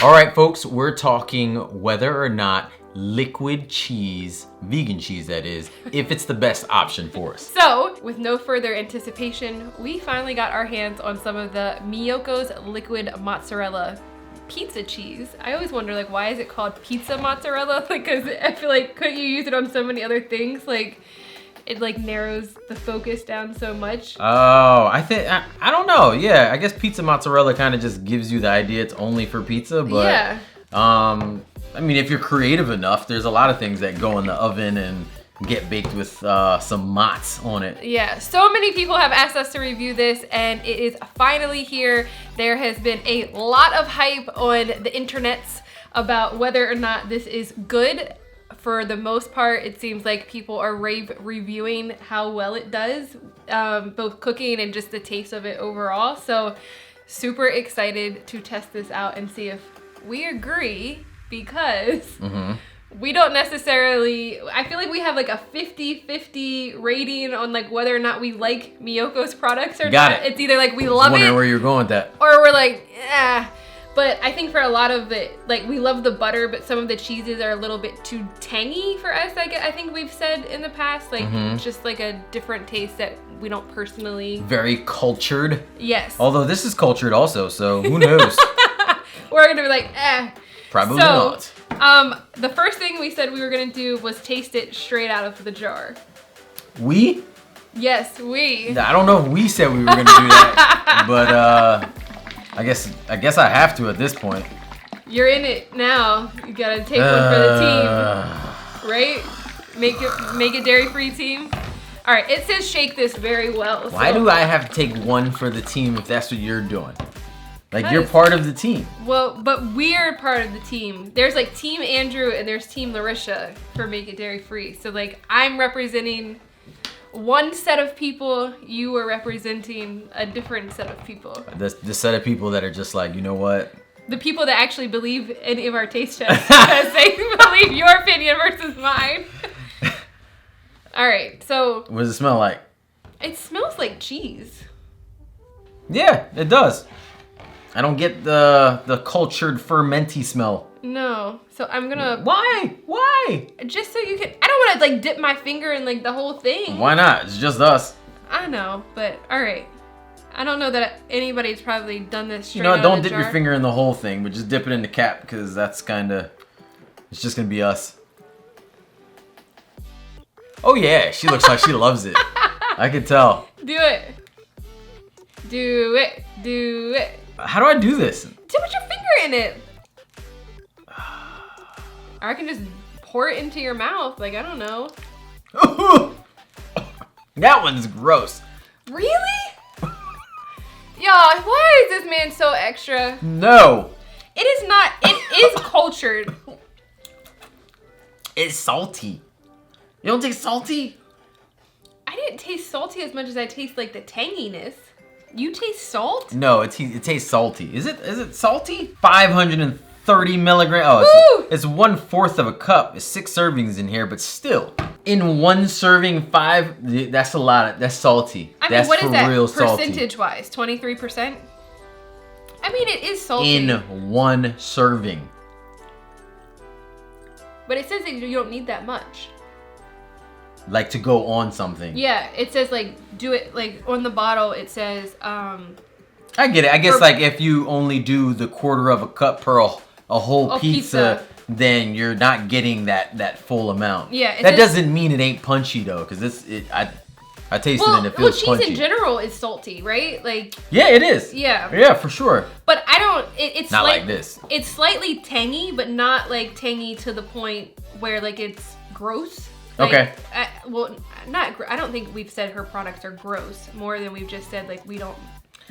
All right, folks, we're talking whether or not liquid cheese, vegan cheese that is, if it's the best option for us. So, with no further anticipation, we finally got our hands on some of the Miyokos Liquid Mozzarella pizza cheese. I always wonder, like, why is it called pizza mozzarella? Because I feel like, couldn't you use it on so many other things? Like, it like narrows the focus down so much. Oh, I don't know. Yeah, I guess pizza mozzarella kind of just gives you the idea it's only for pizza, but yeah. I mean, if you're creative enough, there's a lot of things that go in the oven and get baked with some mozz on it. Yeah, so many people have asked us to review this, and it is finally here. There has been a lot of hype on the internets about whether or not this is good. For the most part, it seems like people are rave reviewing how well it does, both cooking and just the taste of it overall. So super excited to test this out and see if we agree, because we don't necessarily, I feel like we have like a 50-50 rating on like whether or not we like Miyokos products or not. It's either like we love it. Wondering where you're going with that. Or we're like, eh. But I think for a lot of it, like, we love the butter, but some of the cheeses are a little bit too tangy for us, I think we've said in the past. Like, just like a different taste that we don't personally... Very cultured. Yes. Although this is cultured also, so who knows? We're gonna be like, eh. Probably not. The first thing we said we were gonna do was taste it straight out of the jar. We? Yes, we. I don't know if we said we were gonna do that, but I guess I have to at this point. You're in it now. You gotta take one for the team, right? Make it dairy-free team. All right, it says shake this very well. Why do I have to take one for the team if that's what you're doing? Like, you're part of the team. Well, but we're part of the team. There's like Team Andrew and there's Team Larisha for Make It Dairy Free. So like, I'm representing one set of people, you are representing a different set of people. The set of people that are just like, you know what? The people that actually believe any of our taste tests because they believe your opinion versus mine. All right, so. What does it smell like? It smells like cheese. Yeah, it does. I don't get the cultured fermenty smell. No, so I'm gonna... Why? Just so you can... I don't want to like dip my finger in like the whole thing. Why not? It's just us. I know, but all right. I don't know that anybody's probably done this straight out of the jar. Don't dip your finger in the whole thing, but just dip it in the cap, because that's kind of... It's just going to be us. Oh yeah, she looks like she loves it. I can tell. Do it. Do it. Do it. How do I do this? Dip your finger in it. Or I can just pour it into your mouth. Like, I don't know. That one's gross. Really? Y'all, why is this man so extra? No. It is not. It is cultured. It's salty. You don't taste salty? I didn't taste salty as much as I taste like the tanginess. You taste salt? No, it tastes salty. Is it salty? 530 milligrams. Oh, it's 1/4 of a cup. It's 6 servings in here, but still, in one serving, 5. That's a lot. That's salty. I mean, that's what is that real salty. Percentage-wise? 23%. I mean, it is salty. In one serving. But it says that you don't need that much. Like to go on something. Yeah, it says like do it like on the bottle. It says. I get it. I guess like if you only do the 1/4 of a cup per a whole pizza, then you're not getting that full amount. Yeah. That doesn't mean it ain't punchy though, because I tasted it and it feels punchy. Cheese in general is salty, right? Like. Yeah, it is. Yeah. Yeah, for sure. But I don't. It's not like this. It's slightly tangy, but not like tangy to the point where like it's gross. Like, okay. I don't think we've said her products are gross more than we've just said like we don't.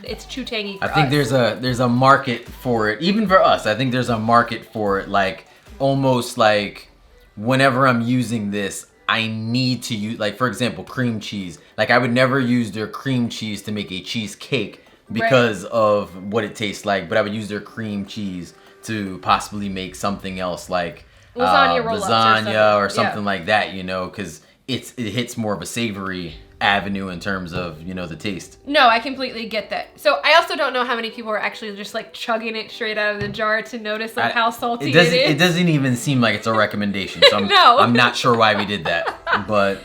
It's too tangy for us. I think there's a market for it, even for us. I think there's a market for it. Like almost like whenever I'm using this, I need to use, like for example, cream cheese. Like I would never use their cream cheese to make a cheesecake because of what it tastes like, but I would use their cream cheese to possibly make something else like. Lasagna roll-ups or something like that, you know, because it hits more of a savory avenue in terms of, you know, the taste. No, I completely get that. So I also don't know how many people are actually just like chugging it straight out of the jar to notice like how salty it is. It doesn't even seem like it's a recommendation. So I'm not sure why we did that, but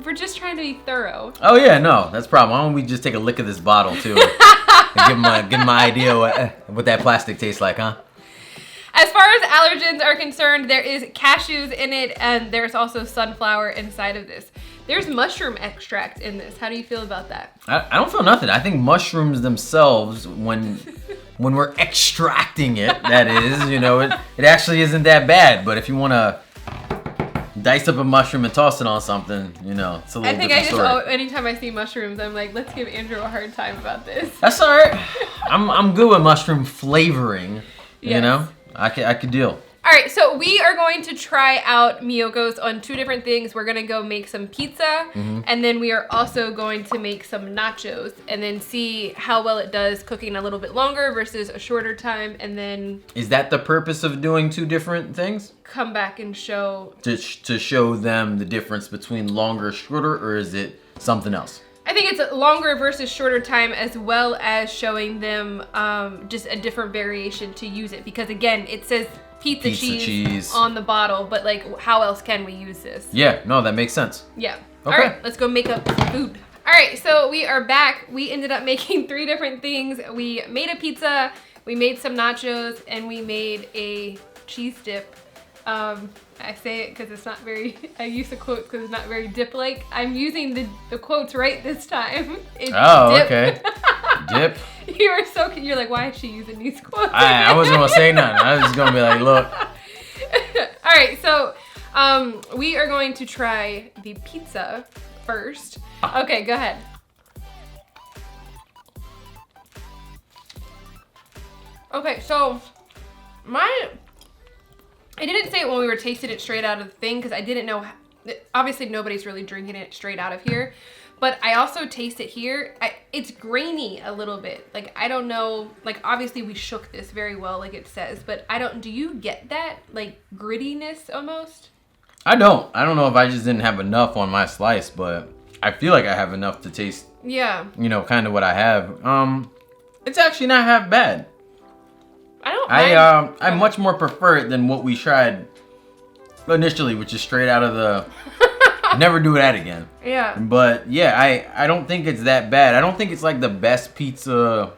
we're just trying to be thorough. Oh yeah, no, that's the problem. Why don't we just take a lick of this bottle too, and give them an idea what that plastic tastes like, huh? As far as allergens are concerned, there is cashews in it, and there's also sunflower inside of this. There's mushroom extract in this. How do you feel about that? I don't feel nothing. I think mushrooms themselves, when we're extracting it, that is, you know, it actually isn't that bad. But if you want to dice up a mushroom and toss it on something, you know, it's a little different story. Anytime I see mushrooms, I'm like, let's give Andrew a hard time about this. That's all right. I'm good with mushroom flavoring, you know? I could deal. All right, so we are going to try out Miyokos on 2 different things. We're going to go make some pizza, and then we are also going to make some nachos, and then see how well it does cooking a little bit longer versus a shorter time, and then... Is that the purpose of doing 2 different things? Come back and show... To show them the difference between longer, shorter, or is it something else? I think it's a longer versus shorter time, as well as showing them just a different variation to use it. Because again, it says pizza cheese on the bottle, but like, how else can we use this? Yeah, no, that makes sense. Yeah. Okay. All right, let's go make up some food. All right, so we are back. We ended up making 3 different things. We made a pizza, we made some nachos, and we made a cheese dip. I say it because it's not very, I use the quotes because it's not very dip-like. I'm using the quotes right this time. It's dip. Okay. Dip. You were so, you're like, why is she using these quotes? I wasn't going to say nothing. I was just going to be like, look. All right, so we are going to try the pizza first. Okay, go ahead. Okay, so I didn't say it when we were tasting it straight out of the thing because I didn't know. Obviously, nobody's really drinking it straight out of here. But I also taste it here. It's grainy a little bit. Like, I don't know. Like, obviously, we shook this very well, like it says. But do you get that? Like, grittiness almost? I don't know if I just didn't have enough on my slice, but I feel like I have enough to taste, yeah, you know, kind of what I have. It's actually not half bad. I much more prefer it than what we tried initially, which is straight out of the... Never do that again. Yeah. But yeah, I don't think it's that bad. I don't think it's like the best pizza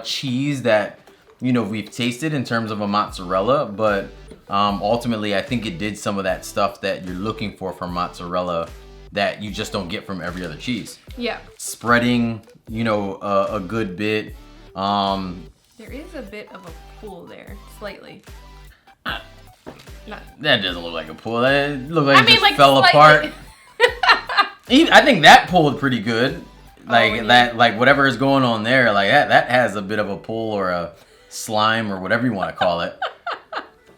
cheese that, you know, we've tasted in terms of a mozzarella, but ultimately I think it did some of that stuff that you're looking for from mozzarella that you just don't get from every other cheese. Yeah. Spreading, you know, a good bit. There is a bit of a pool there, slightly. That doesn't look like a pool. That looked like it just fell slightly. apart. I think that pulled pretty good. Like whatever is going on there, like that has a bit of a pull or a slime or whatever you want to call it.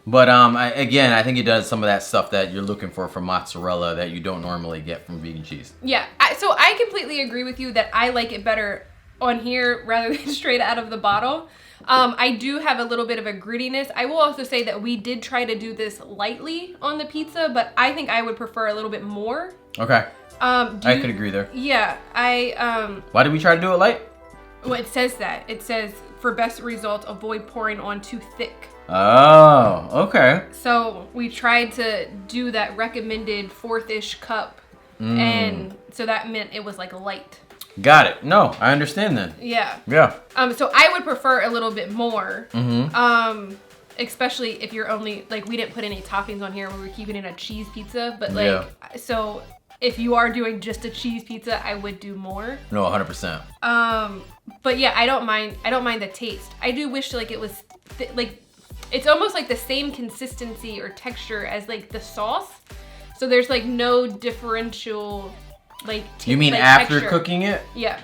But I think it does some of that stuff that you're looking for from mozzarella that you don't normally get from vegan cheese. Yeah, so I completely agree with you that I like it better on here rather than straight out of the bottle. I do have a little bit of a grittiness. I will also say that we did try to do this lightly on the pizza, but I think I would prefer a little bit more. Okay. I could agree there. Yeah, Why did we try to do it light? Well, it says that. It says, for best results, avoid pouring on too thick. Oh, okay. So we tried to do that recommended 4th-ish cup, and so that meant it was like light. Got it. No, I understand then. Yeah. Yeah. So I would prefer a little bit more. Especially if you're only, like, we didn't put any toppings on here. We were keeping it a cheese pizza, but like, so if you are doing just a cheese pizza, I would do more. No, 100%. But yeah, I don't mind the taste. I do wish like it was like, it's almost like the same consistency or texture as like the sauce. So there's like no differential. Like you mean like after texture. Cooking it? Yeah.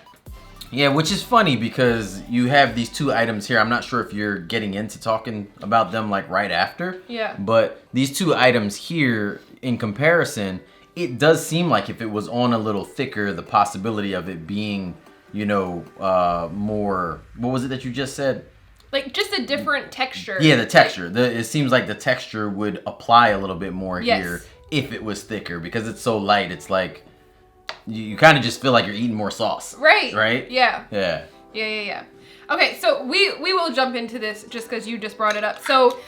Yeah, which is funny because you have these 2 items here. I'm not sure if you're getting into talking about them like right after. Yeah. But these 2 items here, in comparison, it does seem like if it was on a little thicker, the possibility of it being, you know, more. What was it that you just said? Like just a different texture. Yeah, the texture. It seems like the texture would apply a little bit more here if it was thicker because it's so light. It's like. you kind of just feel like you're eating more sauce. Right. Right? Yeah. Yeah. Okay, so we will jump into this just because you just brought it up. So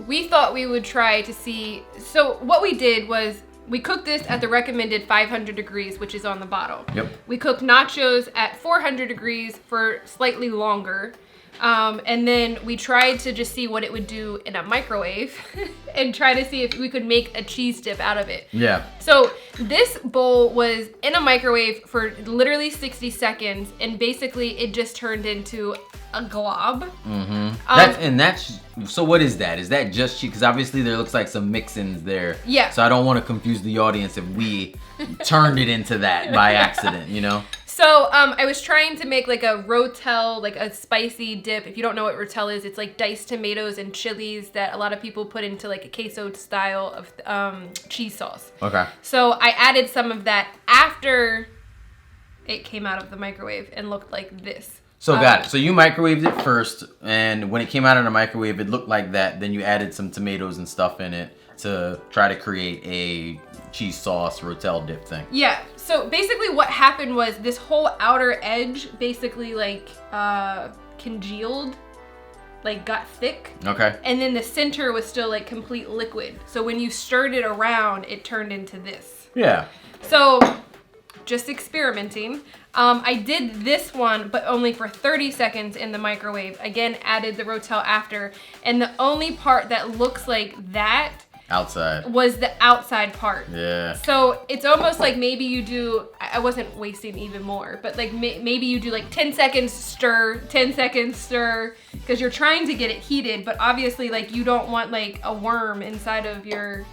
we thought we would try to see. So what we did was we cooked this at the recommended 500 degrees, which is on the bottle. Yep. We cooked nachos at 400 degrees for slightly longer. And then we tried to just see what it would do in a microwave and try to see if we could make a cheese dip out of it. Yeah. So this bowl was in a microwave for literally 60 seconds, and basically it just turned into a glob. So what is that? Is that just cheese? Because obviously there looks like some mix-ins there. Yeah. So I don't want to confuse the audience if we turned it into that by accident, you know? So I was trying to make like a rotel, like a spicy dip. If you don't know what rotel is, it's like diced tomatoes and chilies that a lot of people put into like a queso style of cheese sauce. Okay. So I added some of that after it came out of the microwave and looked like this. So got it. So you microwaved it first, and when it came out of the microwave, it looked like that. Then you added some tomatoes and stuff in it to try to create a cheese sauce rotel dip thing. Yeah. So basically what happened was this whole outer edge basically like congealed, like got thick. Okay. And then the center was still like complete liquid. So when you stirred it around, it turned into this. Yeah. So just experimenting. I did this one, but only for 30 seconds in the microwave. Again, added the rotel after. And the only part that looks like that outside was the outside part. Yeah. So it's almost like maybe you do, I wasn't wasting even more, but like maybe you do like 10 seconds stir, 10 seconds stir, because you're trying to get it heated, but obviously like you don't want like a worm inside of your...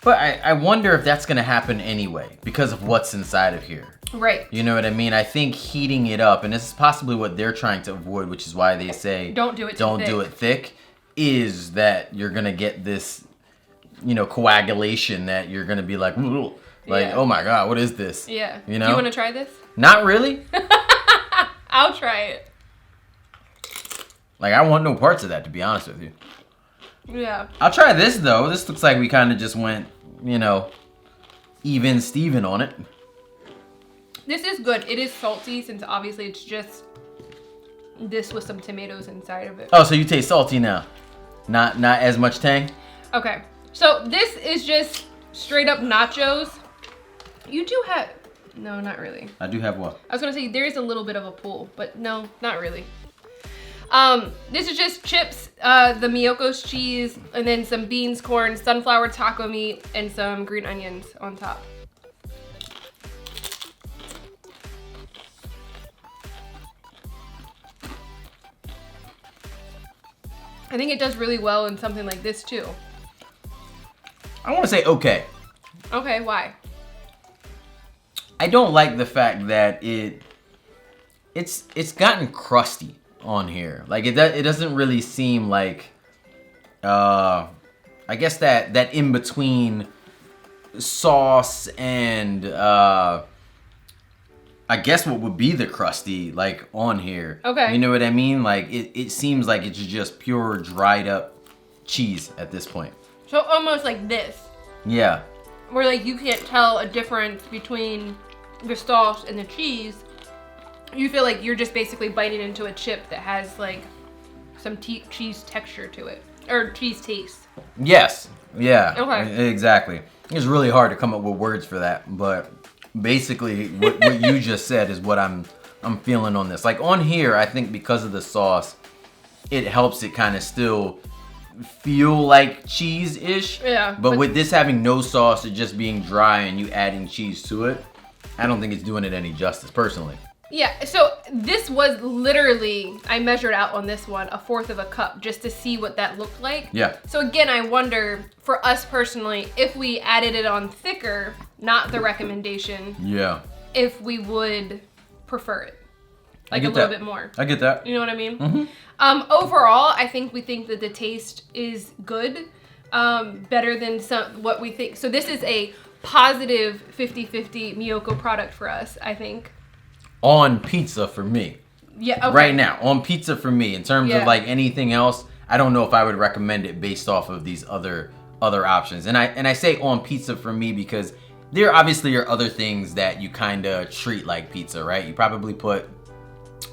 But I wonder if that's gonna happen anyway because of what's inside of here. Right. You know what I mean? I think heating it up, and this is possibly what they're trying to avoid, which is why they say don't do it thick, is that you're gonna get this, you know, coagulation that you're gonna be like, Yeah. oh my God, what is this? Yeah. You know? Do you want to try this? Not really. I'll try it. Like, I want no parts of that, to be honest with you. Yeah. I'll try this though. This looks like we kind of just went, you know, even Steven on it. This is good. It is salty since obviously it's just this with some tomatoes inside of it. Oh, so you taste salty now. Not as much tang? Okay. So this is just straight up nachos. You do have... No, not really. I do have what? I was going to say there is a little bit of a pool, but no, not really. This is just chips, the Miyokos cheese, and then some beans, corn, sunflower taco meat, and some green onions on top. I think it does really well in something like this too. I want to say okay. Okay, why? I don't like the fact that it's gotten crusty on here. Like it doesn't really seem like I guess that in between sauce and I guess what would be the crusty like on here. Okay. You know what I mean? Like it seems like it's just pure dried up cheese at this point. So almost like this. Yeah. Where like you can't tell a difference between the sauce and the cheese. You feel like you're just basically biting into a chip that has like some cheese texture to it. Or cheese taste. Yes. Yeah. Okay. Exactly. It's really hard to come up with words for that, but basically what you just said is what I'm feeling on this. Like on here, I think because of the sauce, it helps it kind of still feel like cheese-ish. Yeah. But with this having no sauce, it just being dry and you adding cheese to it, I don't think it's doing it any justice, personally. Yeah, so this was literally, I measured out on this one, 1/4 of a cup just to see what that looked like. Yeah. So again, I wonder, for us personally, if we added it on thicker, not the recommendation, Yeah. if we would prefer it. Like I a get little that. bit more. I get that. You know what I mean? Mm-hmm. Overall, I think we think that the taste is good, better than what we think. So this is a positive 50-50 Miyoko product for us, I think. On pizza for me. Yeah, okay. Right now, on pizza for me. In terms Yeah. of like anything else, I don't know if I would recommend it based off of these other options. And I say on pizza for me because there obviously are other things that you kind of treat like pizza, right? You probably put,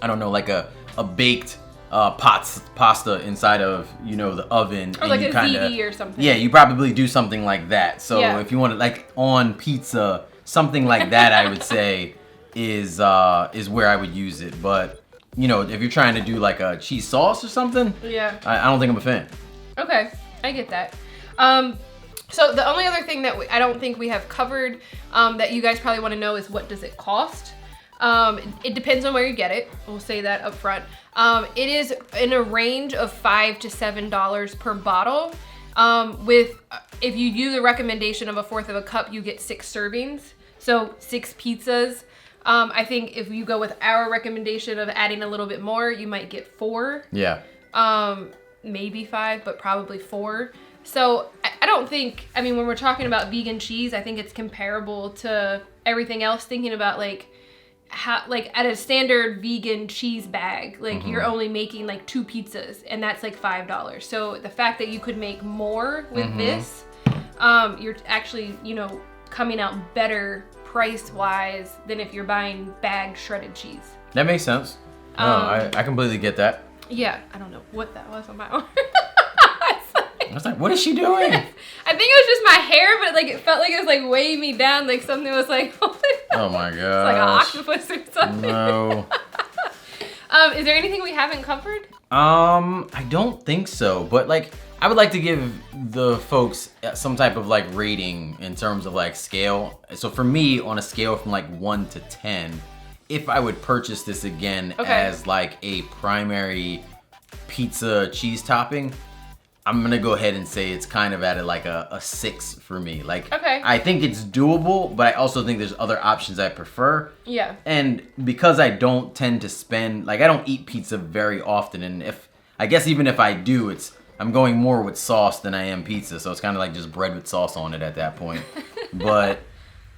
I don't know, like a baked pasta inside of, you know, the oven. Or like a ziti or something. Yeah, you probably do something like that. So if you want to, like on pizza, something like that, I would say is where I would use it. But, you know, if you're trying to do like a cheese sauce or something, I don't think I'm a fan. Okay, I get that. So the only other thing that I don't think we have covered that you guys probably want to know is what does it cost? It depends on where you get it. We'll say that up front. It is in a range of $5 to $7 per bottle. If you do the recommendation of 1/4 of a cup, you get 6 servings. So 6 pizzas. I think if you go with our recommendation of adding a little bit more, you might get 4. Yeah. Maybe 5, but probably 4. So I don't think, I mean, when we're talking about vegan cheese, I think it's comparable to everything else, thinking about like how, like at a standard vegan cheese bag, like you're only making like 2 pizzas and that's like $5. So the fact that you could make more with this, you're actually, you know, coming out better price wise than if you're buying bagged shredded cheese. That makes sense. No, I completely get that. Yeah, I don't know what that was on my arm. I was like, what is she doing? I think it was just my hair, but like it felt like it was like weighing me down, like something was like oh my god. It's like an octopus or something. No. Is there anything we haven't covered? I don't think so, but like I would like to give the folks some type of like rating in terms of like scale. So for me, on a scale from like 1 to 10, if I would purchase this again as like a primary pizza cheese topping, I'm gonna go ahead and say it's kind of at like a 6 for me. Like, I think it's doable, but I also think there's other options I prefer. Yeah. And because I don't tend to spend, like I don't eat pizza very often, and I guess even if I do, I'm going more with sauce than I am pizza, so it's kind of like just bread with sauce on it at that point. But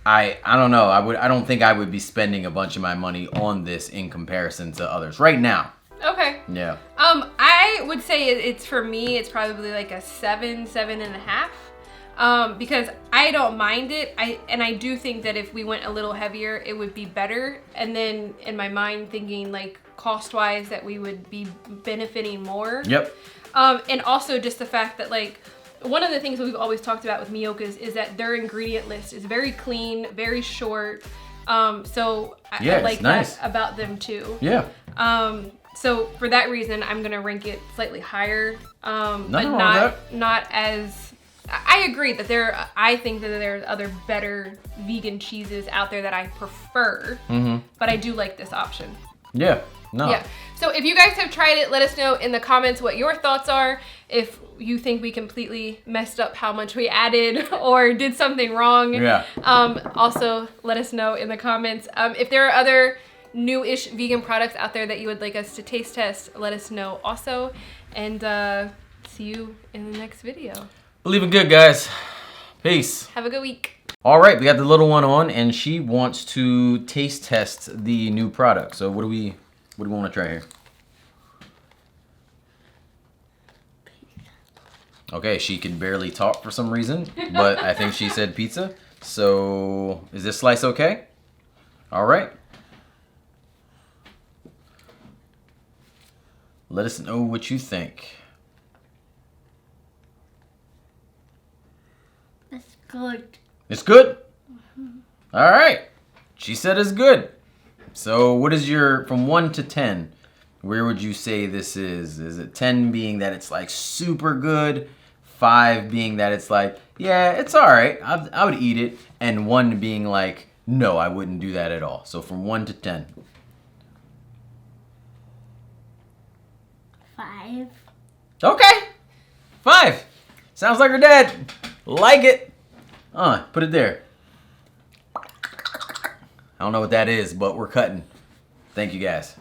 I don't know. I don't think I would be spending a bunch of my money on this in comparison to others right now. Okay. Yeah. I would say it's for me, it's probably like a 7.5. Because I don't mind it. I do think that if we went a little heavier, it would be better. And then in my mind thinking like cost-wise that we would be benefiting more. Yep. And also just the fact that like one of the things that we've always talked about with Miyokos is that their ingredient list is very clean, very short. So I like that about them too. Yeah. So for that reason, I'm gonna rank it slightly higher, but not as. I agree that I think that there's other better vegan cheeses out there that I prefer, but I do like this option. Yeah. No. Yeah. So if you guys have tried it, let us know in the comments what your thoughts are. If you think we completely messed up how much we added or did something wrong. Yeah. Also, let us know in the comments. If there are other new-ish vegan products out there that you would like us to taste test, let us know also. And see you in the next video. Believe in good, guys. Peace. Have a good week. All right, we got the little one on, and she wants to taste test the new product. So what do we want to try here? Okay, she can barely talk for some reason, but I think she said pizza. So is this slice okay? All right. Let us know what you think. It's good. It's good? All right. She said it's good. So what is your, from 1 to 10, where would you say this is? Is it 10 being that it's like super good, 5 being that it's like, yeah, it's all right, I would eat it, and 1 being like, no, I wouldn't do that at all. So from 1 to 10. 5. Okay. 5. Sounds like her dad. Like it. Put it there. I don't know what that is, but we're cutting. Thank you guys.